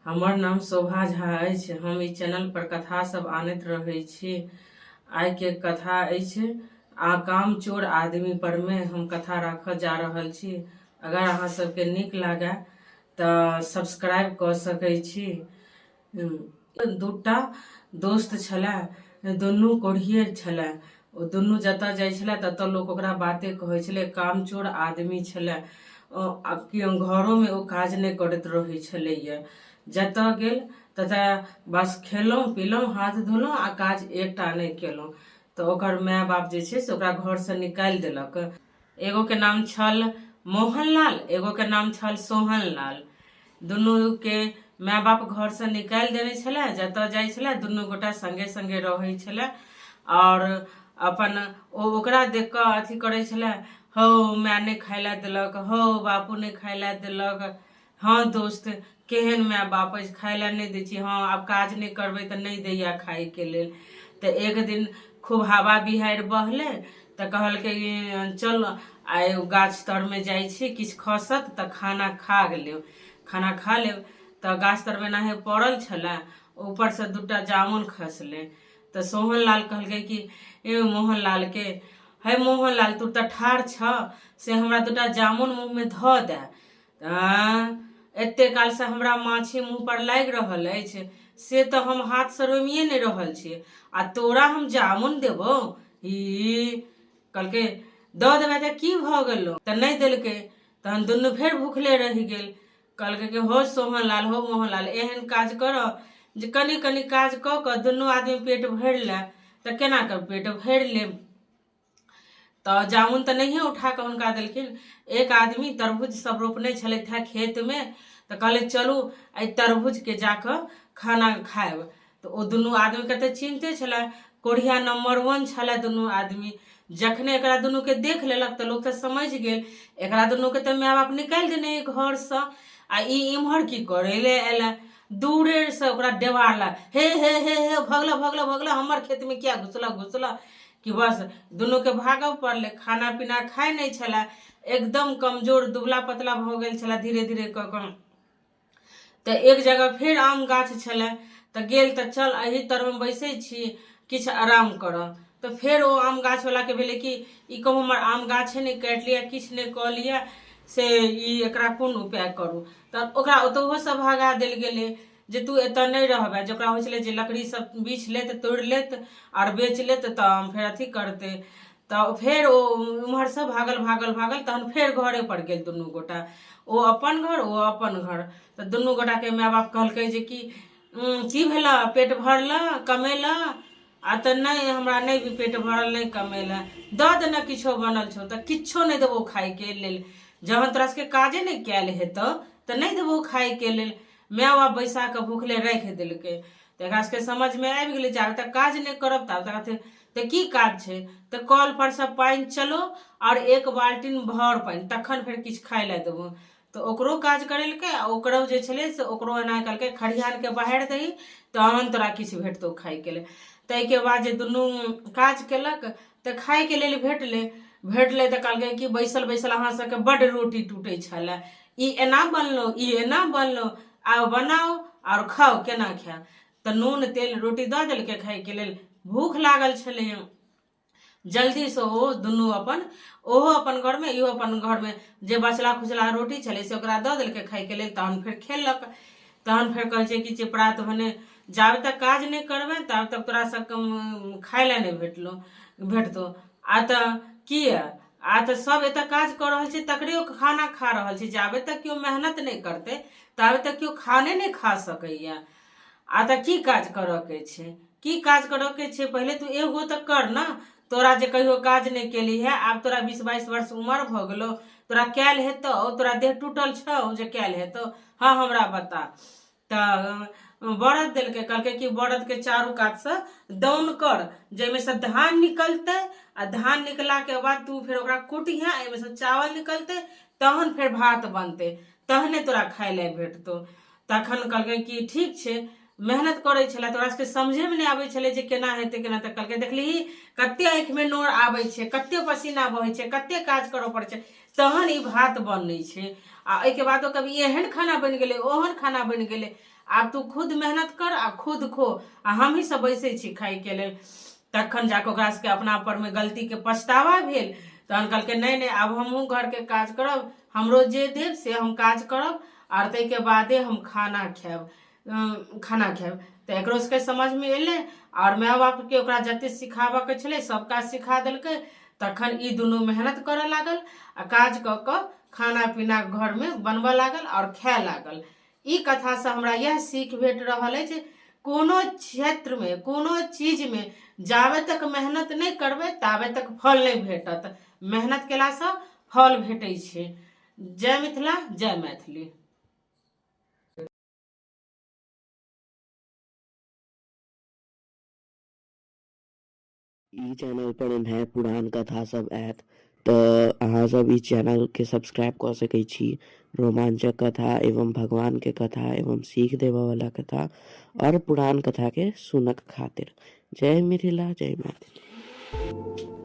हमर नाम शोभा झा अछि। हम ई चैनल पर कथा सब आनैत रहै छी। आइ के कथा अछि काम चोर आदमी पर में हम कथा राखऽ जा रहल छी। अगर अहाँ सबके नीक लागे तऽ सब्सक्राइब कऽ सकै छी। दूटा दोस्त छलै, दुनू कोढ़िए छलै। ओ दुनू जतऽ जाइ छलै ततऽ लोक ओकरा बाते कहै छलै, कामचोर आदमी छलै। घरों में ओ काज नहीं करैत रहै छलैया। जतऽ गेल ततऽ बस खेलौं पीलौं हाथ धोलौं आ काज एकटा नहीं केलौं। तऽ ओकर माय बाप जे छै से ओकरा घर से निकालि देलक। एगो के नाम छल मोहनलाल, एगो के नाम छल सोहनलाल। दुनू के माय बाप घर से निकालि देने छलै। जतऽ जाइ छलै दुनू गोटा संगे संगे रहै छलै और अपन ओकरा देख कऽ अथी करै छलै, हौ माय नहीं खाय लए देलक, हौ बापू नहीं खाय लए देलक, हाँ दोस्त केहन माय बाप अछि, खाय लए नहीं दै छी, हाँ आब काज नहीं करबै तऽ नहीं दैया खाय के लेल। तऽ एक दिन खूब हवा बिहाड़ि बहलै तऽ कहलकै चल आइ गाछ तर में जाइ छी, किछु खसत तऽ खाना खा लेब। खाना खा लेब तऽ गाछ तर में नाहे पड़ल छलै, ऊपर से दूटा जामुन खसलै। तऽ सोहनलाल कहलकै कि मोहनलाल के, है मोहनलाल तू तऽ ठाढ़ छ से हमरा दूटा जामुन मुँह में धऽ दे। एते काल से हमरा माछी मुँह पर लागि रहल अछि से तऽ हम हाथ से रोमिए नहीं रहल छी, आ तोरा हम जामुन देबो। ई कहलकै दऽ देबै तऽ की भऽ गेलो, तऽ नहीं देलकै। तहन दुनू फेर भूखले रहि गेल। कहलकै कि हो सोहनलाल हो मोहनलाल एहन काज करऽ जे कनी कनी काज कऽ कऽ दुनू आदमी पेट भरि ले, तऽ केना कऽ पेट भरि लेब। तऽ जामुन तऽ नहिए उठा कऽ हुनका देलखिन। एक आदमी तरबूज सब रोपने छलथि है खेत में, तऽ कहले चलू आई तरबूज के जाकऽ खाना खाएब। तऽ ओ दुनू आदमी के तऽ चिन्हते छलै, कोढ़िया नंबर 1 छलै दुनू आदमी। जखने एकरा दुनू के देख लेलक तऽ लोक तऽ समझ गेल एकरा दुनू के तऽ माय बाप निकालि देने घर से, आ ई इम्हर की करे ले एला। दूरे से ओकरा डेवाला, हे हे हे हे भगला भगला भगला, हमर खेत में क्या घुसला घुसला, कि बस दुनू के भागव पड़ले। खाना पीना खाए नहीं छला, एकदम कमजोर दुबला पतला भ गेल छला धीरे धीरे कऽ कऽ। तऽ एक जगह फिर आम गाछ छलै, तऽ गेल तऽ चल एही तर में बैसै छी किछु आराम करऽ। तऽ फेर ओ आम गाछ वाला के भेलै कि ई कहूँ हमर आम गाछे नहीं काटि लिअ, किछु नहीं कऽ लिअ, से ई एकरा कोन उपाय करू। तऽ ओकरा ओतहुओ से भगा देल गेलै जे तू एतऽ नहीं रहबै। जकरा होइ छलै जे लकड़ी सब बीछ लेत तोड़ि लेत और बेच लेत तऽ फेर अथी करतै। तऽ फेर ओ उम्हर से भागल भागल भागल, तहन फेर घरे पर गेल दुनू गोटा, ओ अपन घर ओ अपन घर। तऽ दुनू गोटा के माय बाप कहलकै जे की भेला, पेट भरला कमेला, आ तऽ नहीं हमरा नहीं पेट भरल नहीं कमेला, दऽ दे न किछो बनल छौ। तऽ किछो नहीं देबो खाय के लेल, जहन तोरा सबके काजे नहीं कैल हेतौ तऽ नहीं देबो खाय के लेल। माय बाप बैसा के भूखले राखि देलकै। तऽ एकरा सबके समझ में आबि गेलै जाबे तक काज नहीं करब ताबे तक तऽ की काज छै। तऽ कल पर से पानि चलो और 1 बाल्टीन भर पानि, तखन फेर किछु खाय लए देबो। तऽ ओकरो काज करेलकै आ ओकरो जे छलै से ओकरो एना कहलकै खरिहान के बाहर दही तहन तोरा किछु भेटतौ खाय के लेल। ताहि के बाद जे दुनू काज केलक तऽ खाय के लेल भेटलै तऽ कहलकै कि बैसल बैसल अहाँ सबके बड्ड रोटी टूटै छलै, ई एना बनलो ई एना बनलो, आब बनाओ और खाओ केना खाएब। तऽ नून तेल रोटी दऽ देलकै खाय के लेल, भूख लागल छलै। जल्दी से ओ दुनू ओहो अपन घर में इहो अपन घर में जे बचला खुचला रोटी छलै से ओकरा दऽ देलकै खाय के लेल। तहन फेर खेलक। तहन फेर कहै छै कि प्रात भने जाबे तक काज नहीं करबै ताबे तक तोरा सब खाय लए नहीं भेटतौ। आ तऽ किया, आ तऽ सब एतऽ काज कऽ रहल छै तकरे खाना खा रहल छै। जाबे तक केओ मेहनत नहीं करते ताबे तक केओ खाने नहीं खा सकैया। आ तऽ की काज करऽ के छै, की काज करऽ के छै, पहले तू एगो तऽ कर ना। तोरा जे कहियो काज नहीं केली है, आब तोरा 20-22 वर्ष उम्र भ गेलो, तोरा कैल हेतौ, तोरा देह टूटल छौ जे कैल हेतौ, हाँ हमरा बता। तऽ बरद देलकै, कहलकै कि बरद के चारू कात से दौन कर, जैमे से धान निकलते, आ धान निकला के बाद तू फिर ओकरा कुटिहे, एमे से चावल निकलते, तहन फिर भात बनते, तहने तोरा खाय ले भेटतौ। तखन कहलकै कि ठीक छै। मेहनत करै छलै, तोरा सबके समझे में नहीं आबै छलै जे केना हेतै केना। तऽ कहलकै देखली कते आँखि में नोर आबै छै, कते पसीना बहै छै, कते काज करऽ पड़ै छै, तहन ई भात बनै छै। आ एहिके बाद कभी एहन खाना बनि गेलै ओहन खाना बनि गेलै, आब तू खुद मेहनत कर आ खुद खो, आ हमही सब बैसै छी खाइके लेल। तखन जाके ओकरा सबके अपना पर में गलती के पछतावा भेल। तहन कहलकै नहीं नहीं आब हमहूँ घर के काज करब, हमरो जे देब से हम काज करब और ताहिके बादे हम खाना खाएब। तो एकरो सबके समझ में एलै और माय बाप के ओकरा जते सिखाबऽ के छलै सब काज सिखा देलकै। तखन ई दुनू मेहनत करऽ लागल आ काज कऽ कऽ खाना पीना घर में बनबऽ लागल और खाए लागल। ई कथा से हमरा यह सीख भेट रहल अछि, कोनो क्षेत्र में कोनो चीज में जाबे तक मेहनत नहीं करबै ताबे तक फल नहीं भेटत। मेहनत केलासँ फल भेटै छै। जय मिथिला, जय मैथिली। ई चैनल पर एनाहे पुरान कथा सब आयत तो अहाँ सब ई चैनल के सब्सक्राइब कर सकै छी। रोमांचक कथा एवं भगवान के कथा एवं सीख देबऽ वाला कथा और पुरान कथा के सुनक खातिर। जय मिथिला, जय मैथिली।